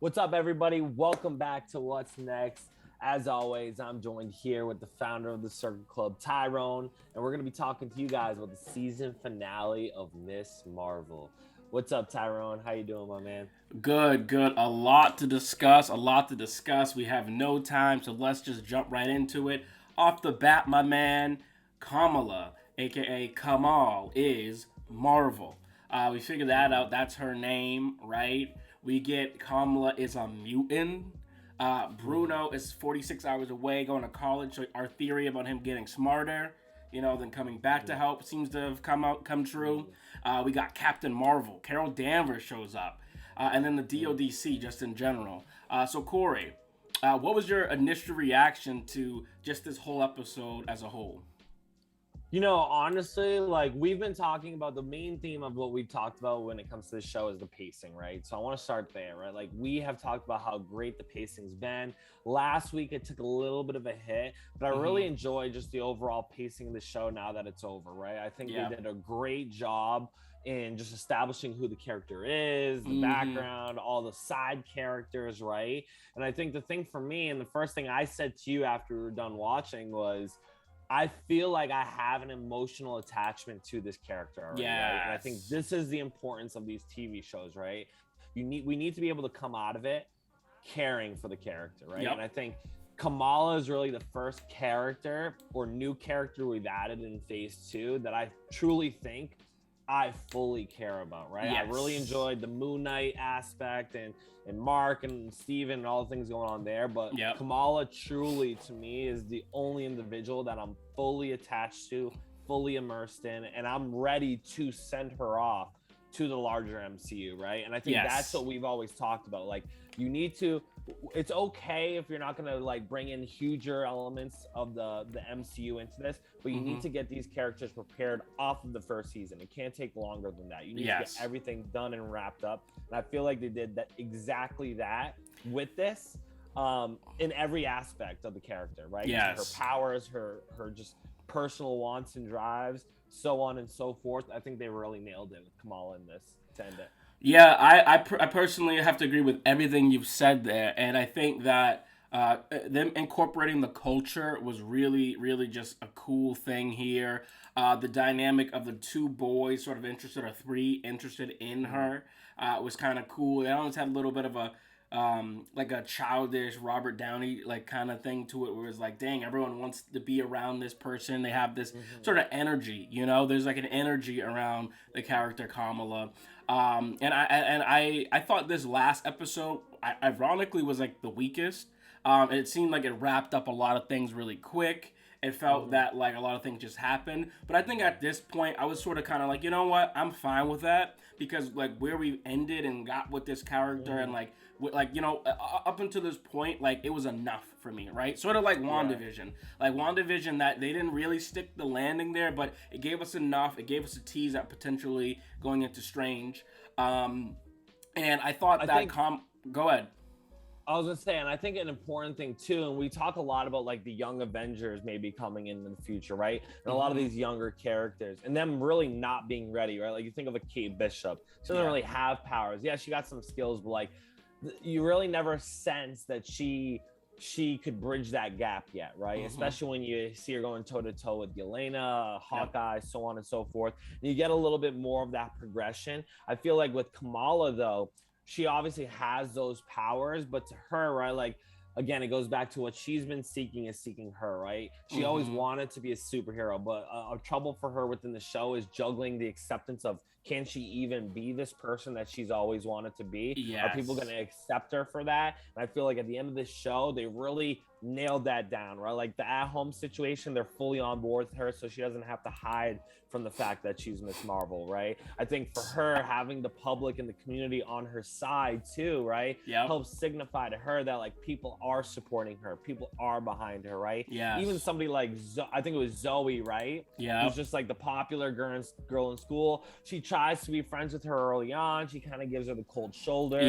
What's up, everybody? Welcome back to What's Next. As always, I'm joined here with the founder of the Circle Club, Tyrone, and we're going to be talking to you guys about the season finale of Miss Marvel. What's up, Tyrone? How you doing, my man? Good, good. A lot to discuss, a lot to discuss. We have no time, so let's just jump right into it. Off the bat, my man, Kamala, aka Kamal, is Marvel. We figured that out. That's her name, right? We get Kamala is a mutant. Bruno is 46 hours away going to college. So our theory about him getting smarter, then coming back to help seems to have come true. We got Captain Marvel. Carol Danvers shows up. And then the DODC just in general. So Corey, what was your initial reaction to just this whole episode as a whole? Honestly, like we've been talking about the main theme of what we've talked about when it comes to the show is the pacing, right? So I want to start there, right? Like we have talked about how great the pacing's been. Last week it took a little bit of a hit, but I really enjoyed just the overall pacing of the show now that it's over, right? I think they did a great job in just establishing who the character is, the background, all the side characters, right? And I think the thing for me, and the first thing I said to you after we were done watching was, I feel like I have an emotional attachment to this character already, right? And I think this is the importance of these TV shows, right? We need to be able to come out of it caring for the character, right? And I think Kamala is really the first character or new character we've added in phase 2 that I truly think I fully care about, right? I really enjoyed the Moonlight aspect and Mark and Steven and all the things going on there. But Kamala truly, to me, is the only individual that I'm fully attached to, fully immersed in, and I'm ready to send her off to the larger MCU, right? And I think that's what we've always talked about. Like, you need to, it's okay if you're not going to like bring in huger elements of the MCU into this, but you need to get these characters prepared off of the first season. It can't take longer than that. You need to get everything done and wrapped up. And I feel like they did that exactly that with this, in every aspect of the character, right? Her powers, her just personal wants and drives, so on and so forth. I think they really nailed it with Kamala in this to end it. Yeah, I personally have to agree with everything you've said there, and I think that them incorporating the culture was really, really just a cool thing here. The dynamic of the two boys, sort of interested, or three interested in her, was kind of cool. It almost had a little bit of a like a childish Robert Downey like kind of thing to it, where it's like, dang, everyone wants to be around this person. They have this sort of energy, There's like an energy around the character Kamala. And I thought this last episode, ironically, was like the weakest. It seemed like it wrapped up a lot of things really quick. It felt that like a lot of things just happened. But I think at this point, I was sort of kind of like, you know what, I'm fine with that, because like where we ended and got with this character and like up until this point, like it was enough for me, right? Sort of like WandaVision. Like WandaVision, that they didn't really stick the landing there, but it gave us enough. It gave us a tease at potentially going into Strange. And I thought go ahead. I was gonna say, and I think an important thing too, and we talk a lot about like the young Avengers maybe coming in the future, right? And a lot of these younger characters and them really not being ready, right? Like you think of a Kate Bishop, she doesn't really have powers. Yeah, she got some skills, but like you really never sense that she could bridge that gap yet, right? Especially when you see her going toe to toe with Yelena, Hawkeye, so on and so forth. And you get a little bit more of that progression. I feel like with Kamala though, she obviously has those powers, but to her, right, like again, it goes back to what she's been seeking is seeking her, right? She always wanted to be a superhero, but a trouble for her within the show is juggling the acceptance of, can she even be this person that she's always wanted to be? Are people going to accept her for that? And I feel like at the end of this show, they really nailed that down, right? Like the at-home situation, they're fully on board with her, so she doesn't have to hide from the fact that she's Miss Marvel, right? I think for her, having the public and the community on her side too, right, helps signify to her that like people are supporting her, people are behind her, right? Even somebody like I think it was Zoe, right? Who's just like the popular girl in school. She tries to be friends with her early on. She kind of gives her the cold shoulder.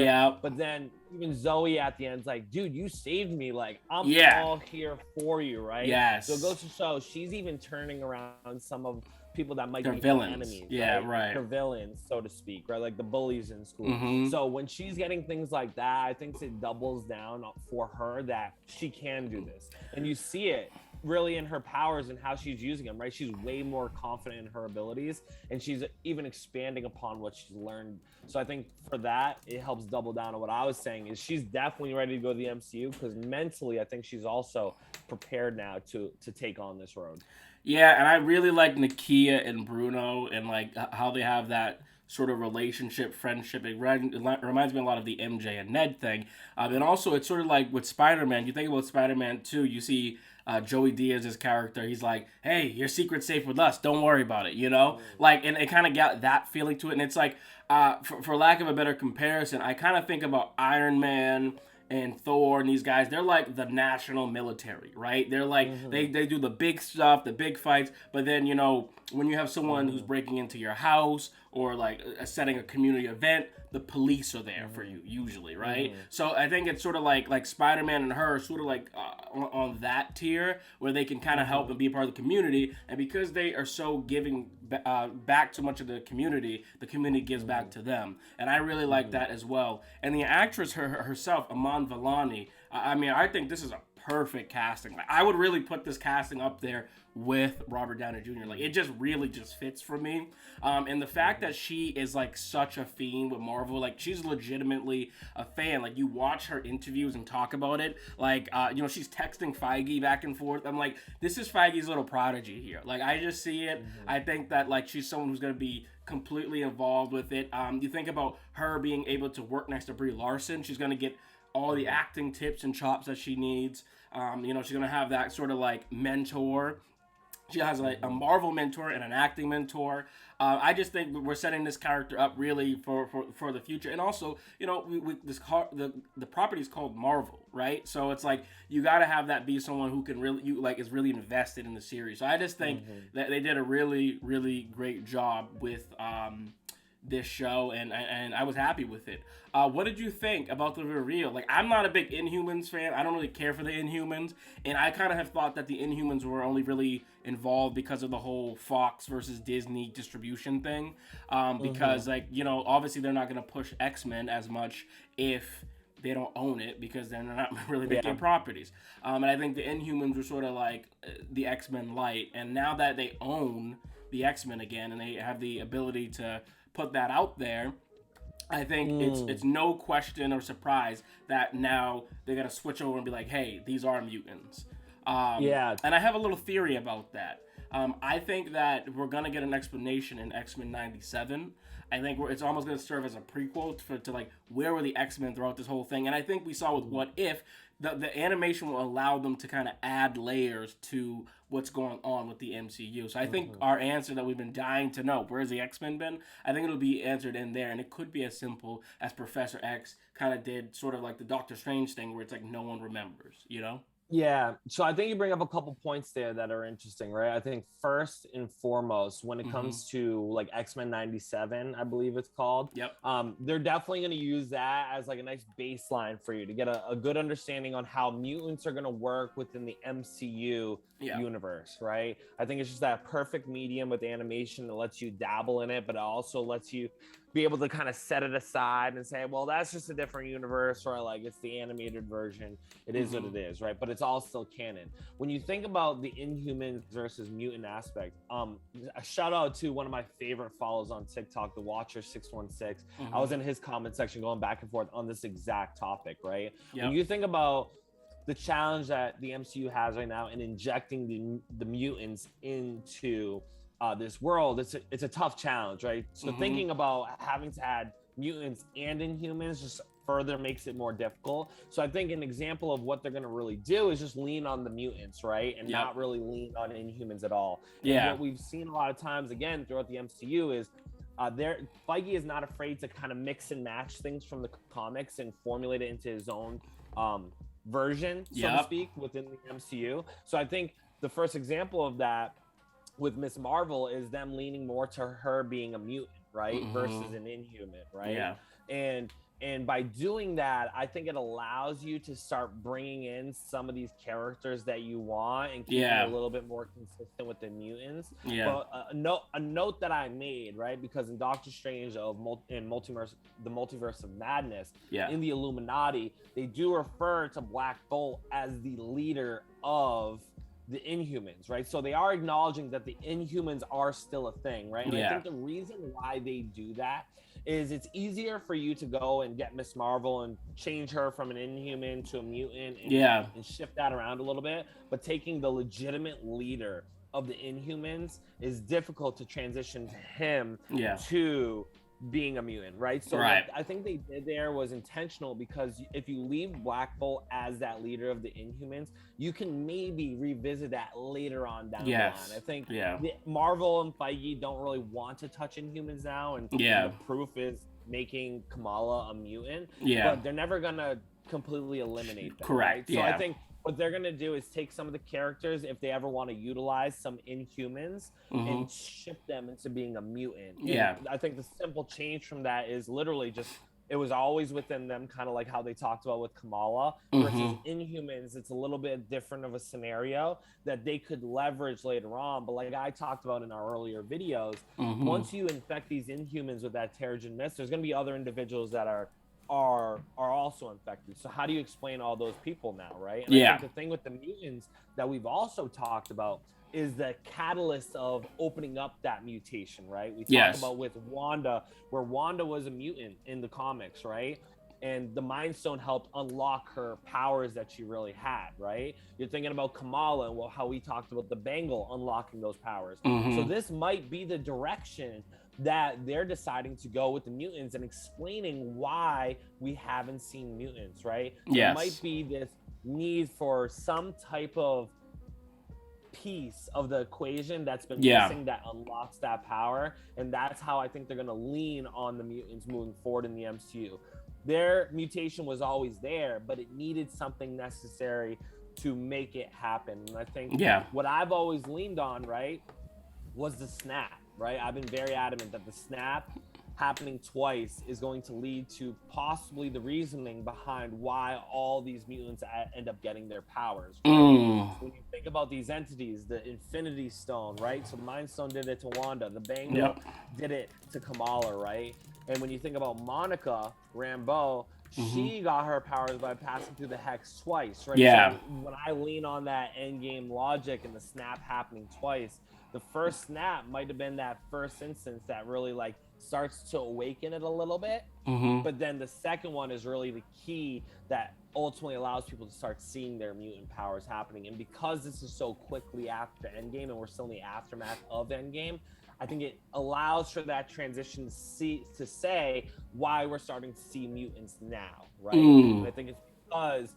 But then even Zoe at the end's like, dude, you saved me. Like, I'm all here for you, right? So it goes to show she's even turning around some of people that might They're be villains. enemies. Yeah, They're villains, so to speak, right? Like the bullies in school. Mm-hmm. So when she's getting things like that, I think it doubles down for her that she can do this. And you see it really in her powers and how she's using them, right? She's way more confident in her abilities, and she's even expanding upon what she's learned. So I think for that, it helps double down on what I was saying is she's definitely ready to go to the MCU, because mentally I think she's also prepared now to take on this road. Yeah, and I really like Nakia and Bruno and like how they have that sort of relationship, friendship. It reminds me a lot of the MJ and Ned thing. And also, it's sort of like with Spider-Man. You think about Spider-Man 2, you see Joey Diaz's character. He's like, hey, your secret's safe with us. Don't worry about it, you know? Like, and it kind of got that feeling to it. And it's like, for lack of a better comparison, I kind of think about Iron Man and Thor and these guys. They're like the national military, right? They're like, they do the big stuff, the big fights. But then, you know, when you have someone who's breaking into your house or like setting a community event, the police are there for you usually, right? So I think it's sort of like Spider-Man and her are sort of like on that tier where they can kind of help and be a part of the community. And because they are so giving back to much of the community gives back to them. And I really like that as well. And the actress herself, Iman Vellani, I mean, I think this is a perfect casting. Like, I would really put this casting up there with Robert Downey Jr. Like, it just really just fits for me. And the fact that she is like such a fiend with Marvel, like she's legitimately a fan. Like, you watch her interviews and talk about it. Like, you know, she's texting Feige back and forth. I'm like, this is Feige's little prodigy here. Like, I just see it. I think that like she's someone who's going to be completely involved with it. You think about her being able to work next to Brie Larson. She's going to get all the acting tips and chops that she needs. You know, she's going to have that sort of like mentor. She has like a Marvel mentor and an acting mentor. I just think we're setting this character up really for the future. And also, you know, the property is called Marvel, right? So it's like you got to have that be someone who can really is really invested in the series. So I just think that they did a really, really great job with this show, and I was happy with it. What did you think about the reveal? Like, I'm not a big Inhumans fan. I don't really care for the Inhumans, and I kind of have thought that the Inhumans were only really involved because of the whole Fox versus Disney distribution thing. Because, like, you know, obviously they're not going to push X-Men as much if they don't own it, because they're not really making properties. And I think the Inhumans were sort of like the X-Men light, and now that they own the X-Men again and they have the ability to put that out there, I think it's no question or surprise that now they're gonna switch over and be like, hey, these are mutants. And I have a little theory about that. I think that we're gonna get an explanation in X-Men 97. I think it's almost gonna serve as a prequel to like, where were the X-Men throughout this whole thing. And I think we saw with What If, the animation will allow them to kind of add layers to what's going on with the MCU. So I think our answer that we've been dying to know, where's the X-Men been? I think it'll be answered in there, and it could be as simple as Professor X kind of did, sort of like the Doctor Strange thing, where it's like no one remembers, you know? Yeah, so I think you bring up a couple points there that are interesting, right? I think first and foremost, when it comes to like X-Men 97, I believe it's called. Yep. They're definitely going to use that as like a nice baseline for you to get a good understanding on how mutants are going to work within the MCU universe, right? I think it's just that perfect medium with animation that lets you dabble in it, but it also lets you be able to kind of set it aside and say, well, that's just a different universe, or like it's the animated version. It is what it is, right? But it's all still canon. When you think about the Inhumans versus mutant aspect, a shout out to one of my favorite follows on TikTok, the Watcher 616. I was in his comment section going back and forth on this exact topic, right? When you think about the challenge that the MCU has right now in injecting the mutants into this world, it's a tough challenge, right? So thinking about having to add mutants and Inhumans just further makes it more difficult. So I think an example of what they're going to really do is just lean on the mutants, right? And not really lean on Inhumans at all. And what we've seen a lot of times, again, throughout the MCU is Feige is not afraid to kind of mix and match things from the comics and formulate it into his own version, so to speak, within the MCU. So I think the first example of that with Miss Marvel is them leaning more to her being a mutant, right, versus an Inhuman, right? And And by doing that, I think it allows you to start bringing in some of these characters that you want and keeping it a little bit more consistent with the mutants. But a note that I made, right? Because in Doctor Strange the Multiverse of Madness, in the Illuminati, they do refer to Black Bolt as the leader of the Inhumans, right? So they are acknowledging that the Inhumans are still a thing, right? And I think the reason why they do that is it's easier for you to go and get Miss Marvel and change her from an Inhuman to a mutant and shift that around a little bit. But taking the legitimate leader of the Inhumans is difficult to transition him to being a mutant, right? So what I think they did there was intentional, because if you leave Black Bolt as that leader of the Inhumans, you can maybe revisit that later on down the line. I think Marvel and Feige don't really want to touch Inhumans now, and the proof is making Kamala a mutant, but they're never gonna completely eliminate them. Right? So I think what they're going to do is take some of the characters, if they ever want to utilize some Inhumans, and shift them into being a mutant. And I think the simple change from that is literally just, it was always within them, kind of like how they talked about with Kamala, versus Inhumans. It's a little bit different of a scenario that they could leverage later on. But like I talked about in our earlier videos, once you infect these Inhumans with that Terrigen Mist, there's going to be other individuals that are also infected. So how do you explain all those people now, right? And I think the thing with the mutants that we've also talked about is the catalyst of opening up that mutation, right? We talked about with Wanda, where Wanda was a mutant in the comics, right? And the Mind Stone helped unlock her powers that she really had, right? You're thinking about Kamala and how we talked about the Bangle unlocking those powers. So this might be the direction that they're deciding to go with the mutants, and explaining why we haven't seen mutants, right? There might be this need for some type of piece of the equation that's been missing that unlocks that power, and that's how I think they're going to lean on the mutants moving forward in the MCU. Their mutation was always there, but it needed something necessary to make it happen. And I think what I've always leaned on, right, was the snap, right? I've been very adamant that the snap happening twice is going to lead to possibly the reasoning behind why all these mutants end up getting their powers. Right? When you think about these entities, the Infinity Stone, right? So the Mind Stone did it to Wanda, the Bangle did it to Kamala, right? And when you think about Monica Rambeau, she got her powers by passing through the Hex twice, right? So when I lean on that endgame logic and the snap happening twice, the first snap might have been that first instance that really like starts to awaken it a little bit. But then the second one is really the key that ultimately allows people to start seeing their mutant powers happening. And because this is so quickly after Endgame and we're still in the aftermath of Endgame, I think it allows for that transition to say why we're starting to see mutants now, right? And I think it's because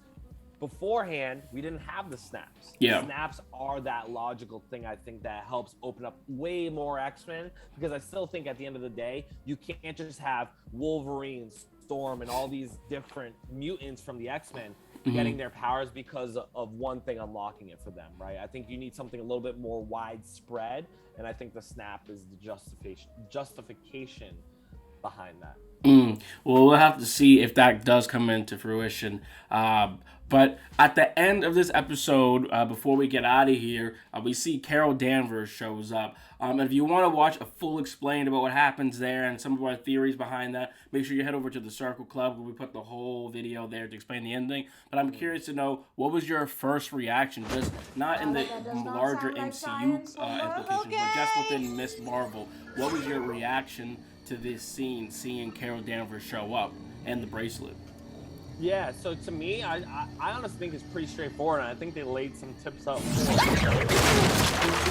beforehand we didn't have the snaps. The snaps are that logical thing, I think, that helps open up way more X-Men, because I still think at the end of the day you can't just have Wolverine, Storm, and all these different mutants from the X-Men getting their powers because of one thing unlocking it for them, right? I think you need something a little bit more widespread, and I think the snap is the justification behind that. Well, we'll have to see if that does come into fruition. But at the end of this episode, before we get out of here, we see Carol Danvers shows up. And if you want to watch a full explain about what happens there and some of our theories behind that, make sure you head over to the Circle Club, where we put the whole video there to explain the ending. But I'm curious to know, what was your first reaction? Just not in the larger MCU implications, but just within Miss Marvel. What was your reaction to this scene, seeing Carol Danvers show up and the bracelet? Yeah, so to me, I honestly think it's pretty straightforward, and I think they laid some tips up. This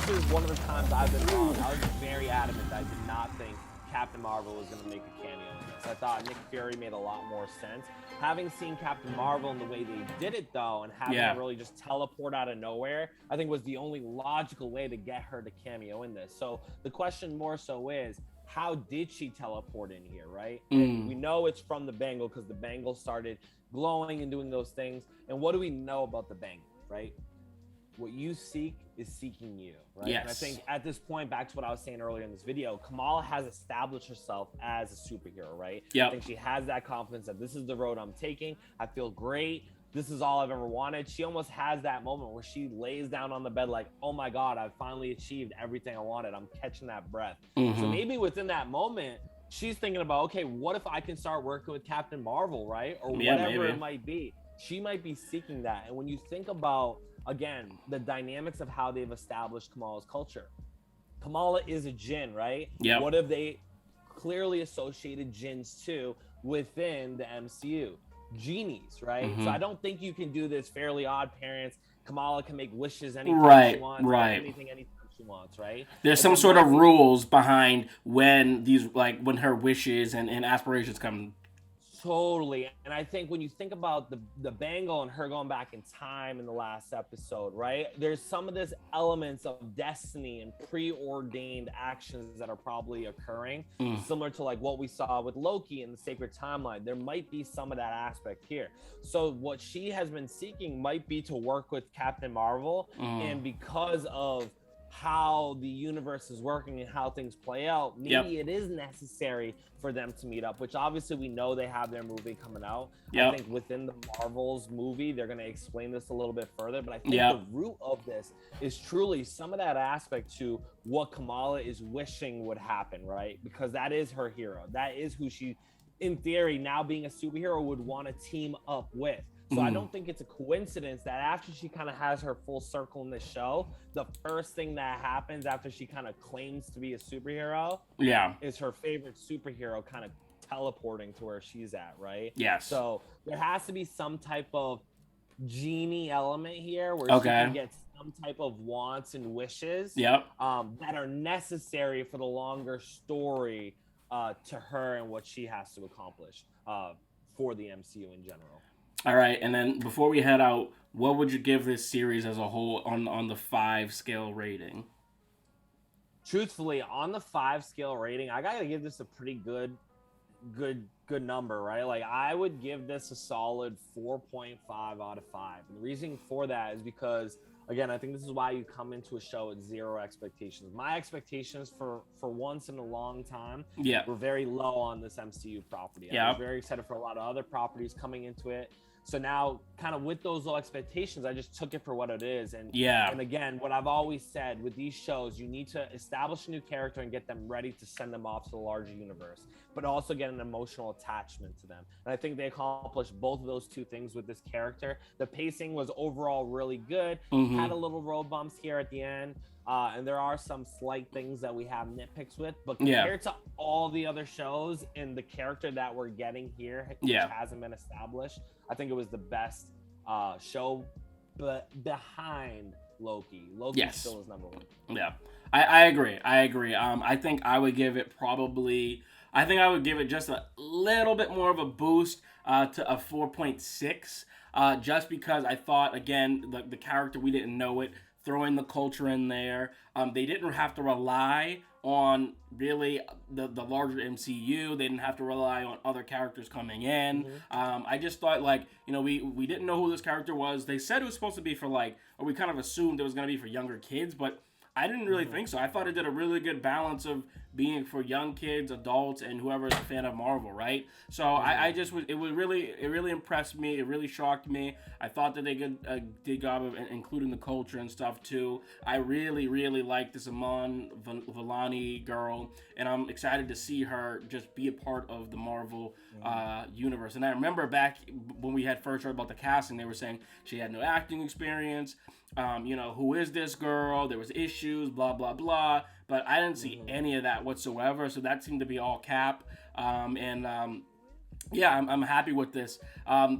is one of the times I've been wrong. I was very adamant that I did not think Captain Marvel was going to make a cameo in this. I thought Nick Fury made a lot more sense. Having seen Captain Marvel and the way they did it, though, and having her really just teleport out of nowhere, I think was the only logical way to get her to cameo in this. So the question more so is, how did she teleport in here, right? And we know it's from the Bangle, because the Bangle started glowing and doing those things. And what do we know about the Bangle, right? what you seek is seeking you, right? Yes. And I think at this point, back to what I was saying earlier in this video, Kamala has established herself as a superhero, right? Yep. I think she has that confidence that this is the road I'm taking. I feel great. This is all I've ever wanted. She almost has that moment where she lays down on the bed like, oh my God, I've finally achieved everything I wanted. I'm catching that breath. Mm-hmm. So maybe within that moment, she's thinking about, okay, what if I can start working with Captain Marvel, right? Or whatever it might be. She might be seeking that. And when you think about, again, the dynamics of how they've established Kamala's culture. Kamala is a djinn, right? Yeah. What have they clearly associated djinns to within the MCU? Genies, right? Mm-hmm. So I don't think you can do this Fairly Odd Parents. Kamala can make wishes anytime she wants, anything anytime she wants, right? There's some sort of rules behind when when her wishes and aspirations come. Totally. And I think when you think about the bangle and her going back in time in the last episode, right? There's some of this elements of destiny and preordained actions that are probably occurring, similar to like what we saw with Loki in the Sacred Timeline. There might be some of that aspect here. So what she has been seeking might be to work with Captain Marvel, and because of how the universe is working and how things play out, maybe it is necessary for them to meet up, which obviously we know they have their movie coming out. I think within the Marvels movie, they're going to explain this a little bit further, but I think the root of this is truly some of that aspect to what Kamala is wishing would happen, right? Because that is her hero. That is who she, in theory, now being a superhero, would want to team up with. So I don't think it's a coincidence that after she kind of has her full circle in the show, the first thing that happens after she kind of claims to be a superhero is her favorite superhero kind of teleporting to where she's at, right? Yes. So there has to be some type of genie element here where she can get some type of wants and wishes that are necessary for the longer story to her and what she has to accomplish for the MCU in general. All right, and then before we head out, what would you give this series as a whole on the 5-scale rating? Truthfully, on the 5-scale rating, I gotta give this a pretty good number, right? Like I would give this a solid 4.5 out of 5. And the reason for that is because, again, I think this is why you come into a show with zero expectations. My expectations for once in a long time were very low on this MCU property. I was very excited for a lot of other properties coming into it. So now, kind of with those low expectations, I just took it for what it is. And again, what I've always said with these shows, you need to establish a new character and get them ready to send them off to the larger universe, but also get an emotional attachment to them. And I think they accomplished both of those two things with this character. The pacing was overall really good. Had a little road bumps here at the end. And there are some slight things that we have nitpicks with, but compared to all the other shows and the character that we're getting here, which hasn't been established, I think it was the best show, but behind Loki. Loki still is number one. Yeah, I agree. I think I would give it just a little bit more of a boost to a 4.6, just because I thought, again, the character, we didn't know it. Throwing the culture in there. They didn't have to rely on really the larger MCU. They didn't have to rely on other characters coming in. I just thought, we didn't know who this character was. They said it was supposed to be for or we kind of assumed it was going to be for younger kids, but I didn't really think so. I thought it did a really good balance of being for young kids, adults, and whoever is a fan of Marvel, right? So it really impressed me. It really shocked me. I thought that they did a good job of including the culture and stuff too. I really, really like this Iman Vellani girl, and I'm excited to see her just be a part of the Marvel universe. And I remember back when we had first heard about the casting, they were saying she had no acting experience. Who is this girl? There was issues, blah, blah, blah. But I didn't see any of that whatsoever. So that seemed to be all cap. I'm happy with this.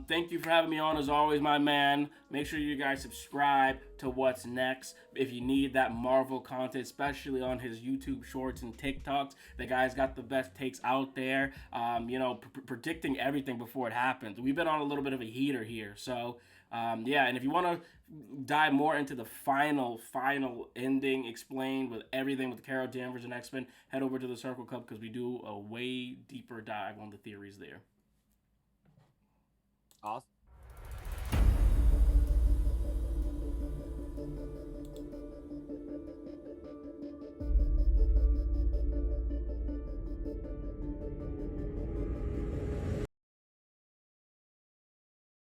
Thank you for having me on as always, my man. Make sure you guys subscribe to What's Next. If you need that Marvel content, especially on his YouTube shorts and TikToks, the guy's got the best takes out there. Predicting everything before it happens. We've been on a little bit of a heater here. So, and if you want to dive more into the final ending explained with everything with Carol Danvers and X-Men, head over to the Circle Club because we do a way deeper dive on the theories there. Awesome.